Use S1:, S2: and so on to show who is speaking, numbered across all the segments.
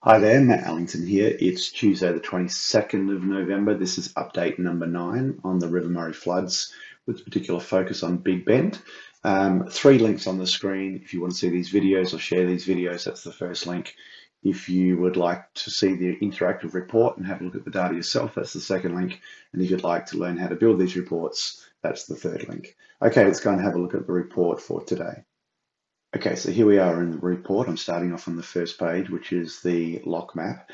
S1: Hi there, Matt Allington here. It's Tuesday, the 22nd of November. This is update number 9 on the River Murray floods with particular focus on Big Bend. Three links on the screen. If you want to see these videos or share these videos, that's the first link. If you would like to see the interactive report and have a look at the data yourself, that's the second link. And if you'd like to learn how to build these reports, that's the third link. Okay, let's go and have a look at the report for today. Okay, so here we are in the report. I'm starting off on the first page, which is the lock map.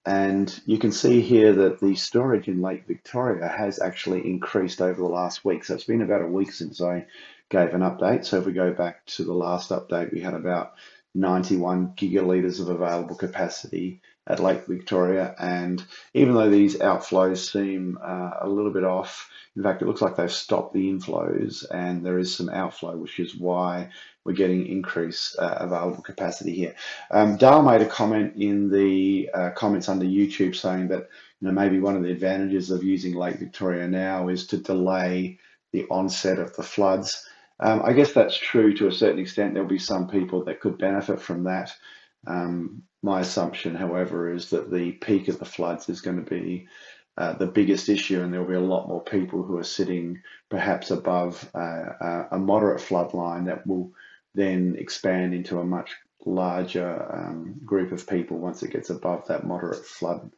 S1: And you can see here that the storage in Lake Victoria has actually increased over the last week. So it's been about a week since I gave an update. So if we go back to the last update, we had about 91 gigalitres of available capacity at Lake Victoria. And even though these outflows seem a little bit off, in fact, it looks like they've stopped the inflows and there is some outflow, which is why we're getting increased available capacity here. Dale made a comment in the comments under YouTube saying that maybe one of the advantages of using Lake Victoria now is to delay the onset of the floods. I guess that's true to a certain extent. There'll be some people that could benefit from that. My assumption, however, is that the peak of the floods is going to be the biggest issue, and there will be a lot more people who are sitting perhaps above a moderate flood line that will then expand into a much larger group of people once it gets above that moderate flood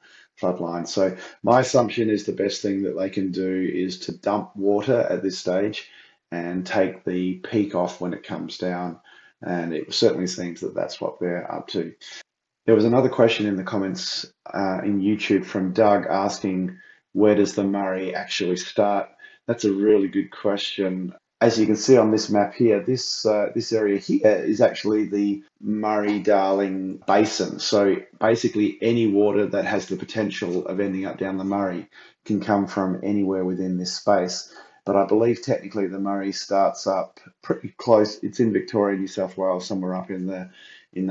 S1: line. So my assumption is the best thing that they can do is to dump water at this stage and take the peak off when it comes down. And it certainly seems that that's what they're up to. There was another question in the comments in YouTube from Doug asking, where does the Murray actually start? That's a really good question. As you can see on this map here, this area here is actually the Murray-Darling Basin. So basically any water that has the potential of ending up down the Murray can come from anywhere within this space. But I believe technically the Murray starts up pretty close. It's in Victoria, New South Wales, somewhere up in the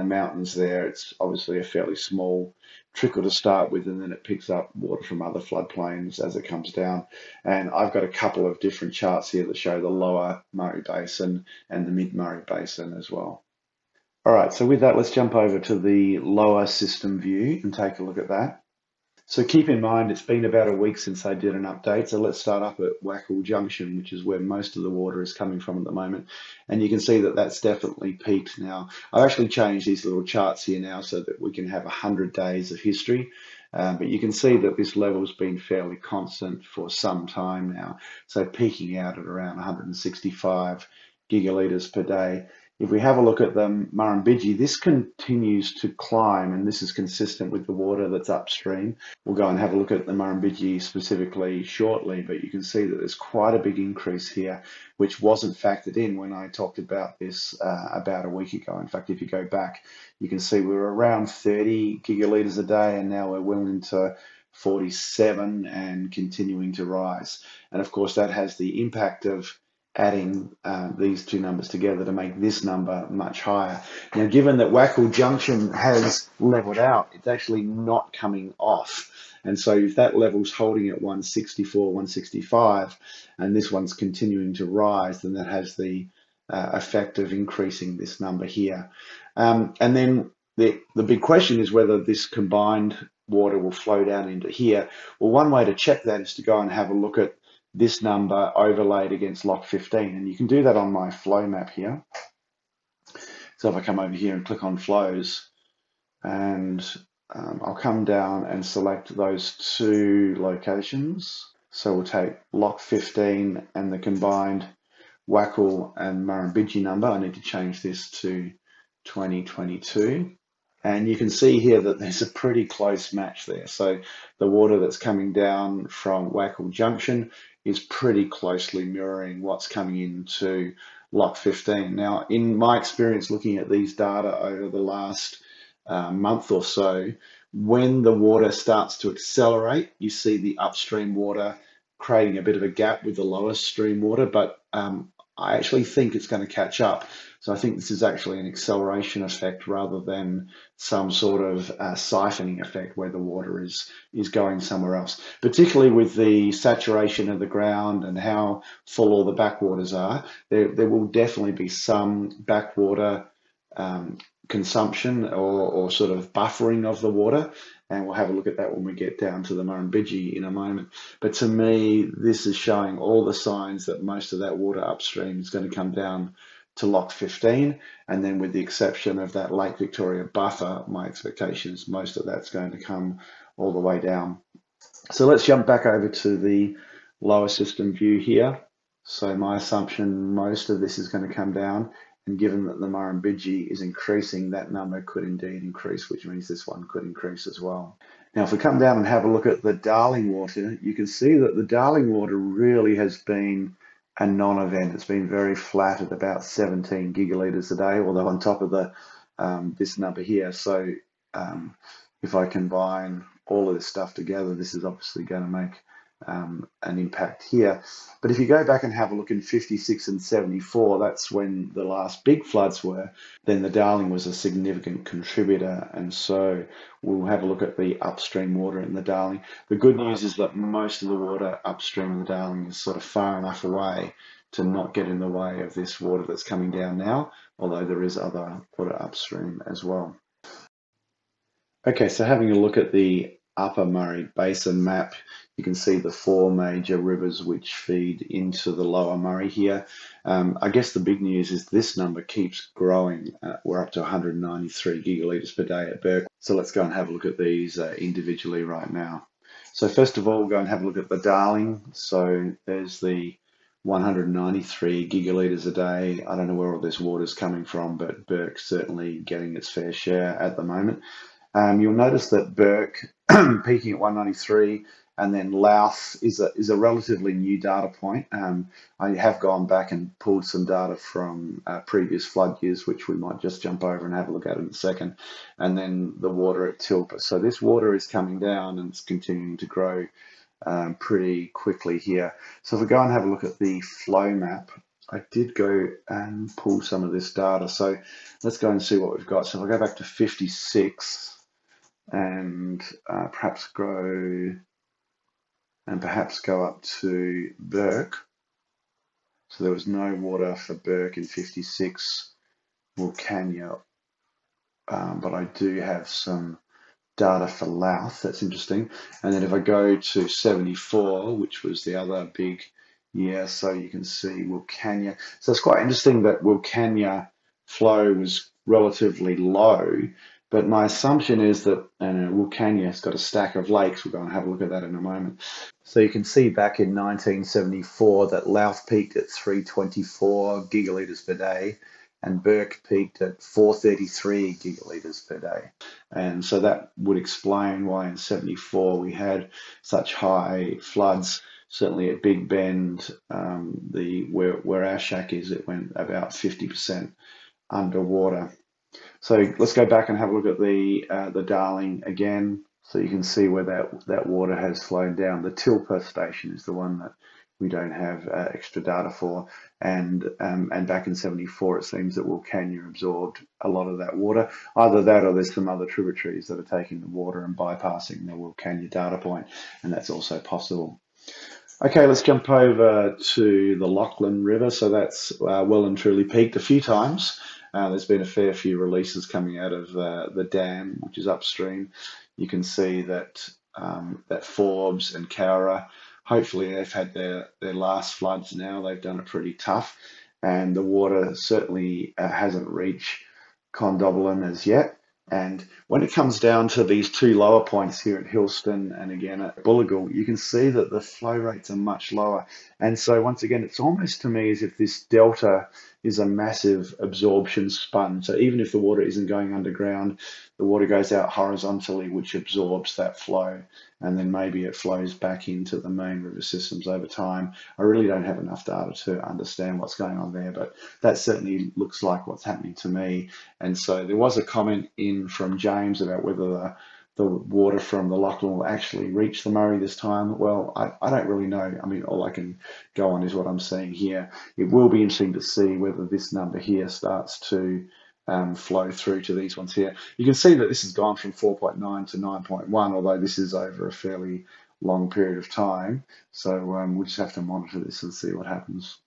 S1: mountains there. It's obviously a fairly small trickle to start with, and then it picks up water from other floodplains as it comes down. And I've got a couple of different charts here that show the lower Murray Basin and the mid Murray Basin as well. All right, so with that, let's jump over to the lower system view and take a look at that. So keep in mind, it's been about a week since I did an update. So let's start up at Wackle Junction, which is where most of the water is coming from at the moment. And you can see that that's definitely peaked now. I've actually changed these little charts here now so that we can have 100 days of history. But you can see that this level has been fairly constant for some time now. So peaking out at around 165 gigalitres per day. If we have a look at the Murrumbidgee, this continues to climb, and this is consistent with the water that's upstream. We'll go and have a look at the Murrumbidgee specifically shortly, but you can see that there's quite a big increase here, which wasn't factored in when I talked about this about a week ago. In fact, if you go back, you can see we were around 30 gigalitres a day, and now we're well into 47 and continuing to rise. And of course, that has the impact of adding these two numbers together to make this number much higher. Now, given that Wackle Junction has leveled out, it's actually not coming off. And so if that level's holding at 164, 165, and this one's continuing to rise, then that has the effect of increasing this number here. And then the big question is whether this combined water will flow down into here. Well, one way to check that is to go and have a look at this number overlaid against Lock 15, and you can do that on my flow map here. So if I come over here and click on flows, and I'll come down and select those two locations. So we'll take Lock 15 and the combined Wackle and Murrumbidgee number. I need to change this to 2022. And you can see here that there's a pretty close match there. So the water that's coming down from Wackle Junction is pretty closely mirroring what's coming into Lock 15. Now, in my experience looking at these data over the last month or so, when the water starts to accelerate, you see the upstream water creating a bit of a gap with the lower stream water, but I actually think it's going to catch up. So I think this is actually an acceleration effect rather than some sort of siphoning effect where the water is going somewhere else. Particularly with the saturation of the ground and how full all the backwaters are, there will definitely be some backwater consumption or sort of buffering of the water. And we'll have a look at that when we get down to the Murrumbidgee in a moment. But to me, this is showing all the signs that most of that water upstream is going to come down to Lock 15. And then with the exception of that Lake Victoria buffer, my expectation is most of that's going to come all the way down. So let's jump back over to the lower system view here. So my assumption, most of this is going to come down, and given that the Murrumbidgee is increasing, that number could indeed increase, which means this one could increase as well. Now, if we come down and have a look at the Darling water, you can see that the Darling water really has been a non-event. It's been very flat at about 17 gigalitres a day, although on top of the this number here. So if I combine all of this stuff together, this is obviously going to make an impact here. But if you go back and have a look in 56 and 74, that's when the last big floods were, then the Darling was a significant contributor. And so we'll have a look at the upstream water in the Darling. The good news is that most of the water upstream in the Darling is sort of far enough away to not get in the way of this water that's coming down now, although there is other water upstream as well. Okay, so having a look at the Upper Murray Basin map, you can see the four major rivers which feed into the Lower Murray here. I guess the big news is this number keeps growing. We're up to 193 gigalitres per day at Burke. So let's go and have a look at these individually right now. So first of all, we'll go and have a look at the Darling. So there's the 193 gigalitres a day. I don't know where all this water is coming from, but Burke's certainly getting its fair share at the moment. You'll notice that Burke peaking at 193, and then Louth is a relatively new data point. I have gone back and pulled some data from previous flood years, which we might just jump over and have a look at in a second, and then the water at Tilpa. So this water is coming down and it's continuing to grow pretty quickly here. So if we go and have a look at the flow map, I did go and pull some of this data. So let's go and see what we've got. So if I go back to 56 and perhaps go up to Burke. So there was no water for Burke in 56, Wilcannia, but I do have some data for Louth. That's interesting. And then if I go to 74, which was the other big year, so you can see Wilcannia. So it's quite interesting that Wilcannia flow was relatively low, but my assumption is that Wilcannia's got a stack of lakes. We'll go and have a look at that in a moment. So you can see back in 1974 that Louth peaked at 324 gigalitres per day, and Burke peaked at 433 gigalitres per day. And so that would explain why in 74 we had such high floods. Certainly at Big Bend, where our shack is, it went about 50% underwater. So let's go back and have a look at the Darling again. So you can see where that water has flowed down. The Tilpa station is the one that we don't have extra data for, and back in 74 it seems that Wilcannia absorbed a lot of that water. Either that or there's some other tributaries that are taking the water and bypassing the Wilcannia data point, and that's also possible. Okay, let's jump over to the Lachlan River. So that's well and truly peaked a few times. There's been a fair few releases coming out of the dam, which is upstream. You can see that that Forbes and Cowra, hopefully they've had their last floods now. They've done it pretty tough, and the water certainly hasn't reached Condobolin as yet. And when it comes down to these two lower points here at Hillston and again at Bullagal, you can see that the flow rates are much lower. And so once again, it's almost to me as if this delta is a massive absorption sponge. So even if the water isn't going underground, the water goes out horizontally, which absorbs that flow, and then maybe it flows back into the main river systems over time. I really don't have enough data to understand what's going on there, but that certainly looks like what's happening to me. And so there was a comment in from James about whether the water from the Lachlan will actually reach the Murray this time. Well, I don't really know. I mean, all I can go on is what I'm seeing here. It will be interesting to see whether this number here starts to flow through to these ones here. You can see that this has gone from 4.9 to 9.1, although this is over a fairly long period of time. So we'll just have to monitor this and see what happens.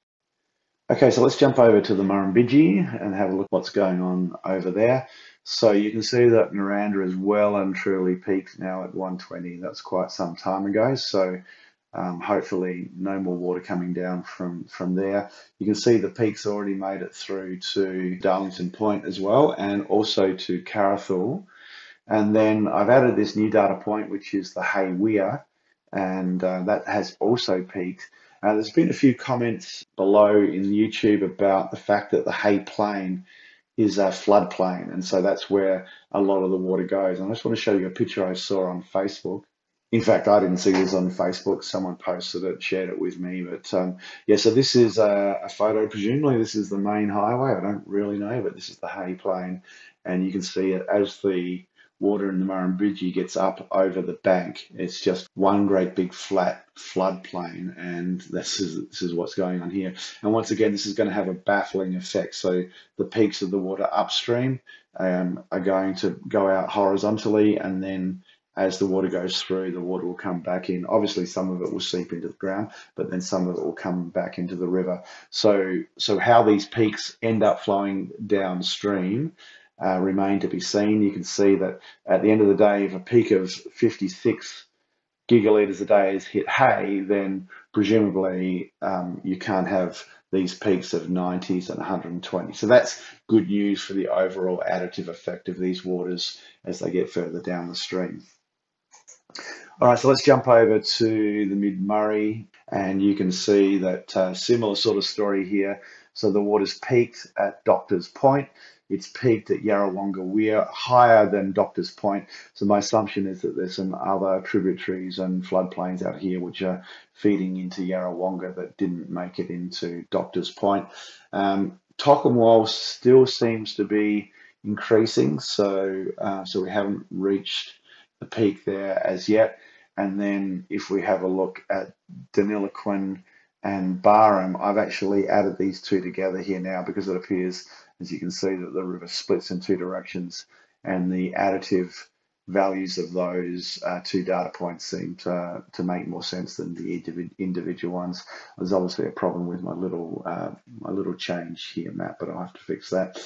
S1: Okay, so let's jump over to the Murrumbidgee and have a look what's going on over there. So you can see that Miranda is well and truly peaked now at 120. That's quite some time ago. So hopefully no more water coming down from there. You can see the peak's already made it through to Darlington Point as well, and also to Carrathul. And then I've added this new data point, which is the Hay Weir, and that has also peaked. There's been a few comments below in YouTube about the fact that the Hay Plain is a floodplain, and so that's where a lot of the water goes. And I just want to show you a picture I saw on Facebook. In fact, I didn't see this on Facebook. Someone posted it, shared it with me. But yeah, so this is a photo. Presumably, this is the main highway. I don't really know, but this is the Hay Plain, and you can see it as the water in the Murrumbidgee gets up over the bank. It's just one great big flat floodplain, and this is what's going on here. And once again, this is going to have a baffling effect. So the peaks of the water upstream are going to go out horizontally, and then as the water goes through, the water will come back in. Obviously, some of it will seep into the ground, but then some of it will come back into the river. So how these peaks end up flowing downstream remain to be seen. You can see that at the end of the day, if a peak of 56 gigalitres a day is hit Hay, then presumably you can't have these peaks of 90s and 120. So that's good news for the overall additive effect of these waters as they get further down the stream. All right, so let's jump over to the Mid-Murray, and you can see that similar sort of story here. So the water's peaked at Doctor's Point. It's peaked at Yarrawonga Weir, higher than Doctor's Point. So my assumption is that there's some other tributaries and floodplains out here which are feeding into Yarrawonga that didn't make it into Doctor's Point. Tocumwal still seems to be increasing, so we haven't reached the peak there as yet. And then if we have a look at Deniliquin and Barham, I've actually added these two together here now because it appears, as you can see, that the river splits in two directions, and the additive values of those two data points seem to make more sense than the individual ones. There's obviously a problem with my little change here, Matt, but I'll have to fix that.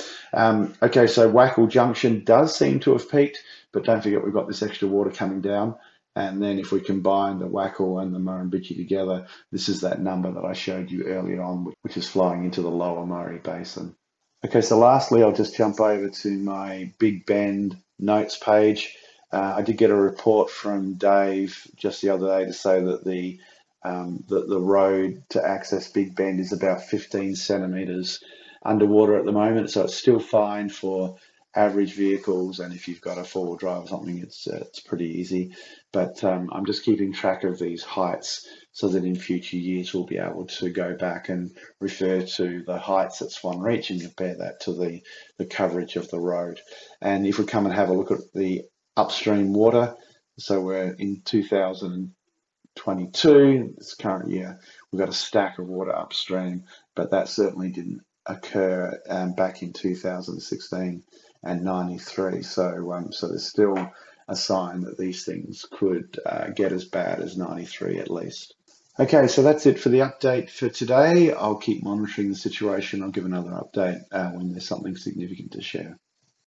S1: Okay, so Wackle Junction does seem to have peaked, but don't forget we've got this extra water coming down. And then if we combine the Wackle and the Murrumbidgee together, this is that number that I showed you earlier on, which is flowing into the lower Murray Basin. Okay, so lastly, I'll just jump over to my Big Bend notes page. I did get a report from Dave just the other day to say that the road to access Big Bend is about 15 centimetres underwater at the moment, so it's still fine for average vehicles, and if you've got a four-wheel drive or something, it's pretty easy. But I'm just keeping track of these heights so that in future years we'll be able to go back and refer to the heights at Swan Reach and compare that to the coverage of the road. And if we come and have a look at the upstream water, so we're in 2022, this current year, we've got a stack of water upstream, but that certainly didn't occur back in 2016 and 93. So there's still a sign that these things could get as bad as 93 at least. Okay, so that's it for the update for today. I'll keep monitoring the situation. I'll give another update when there's something significant to share.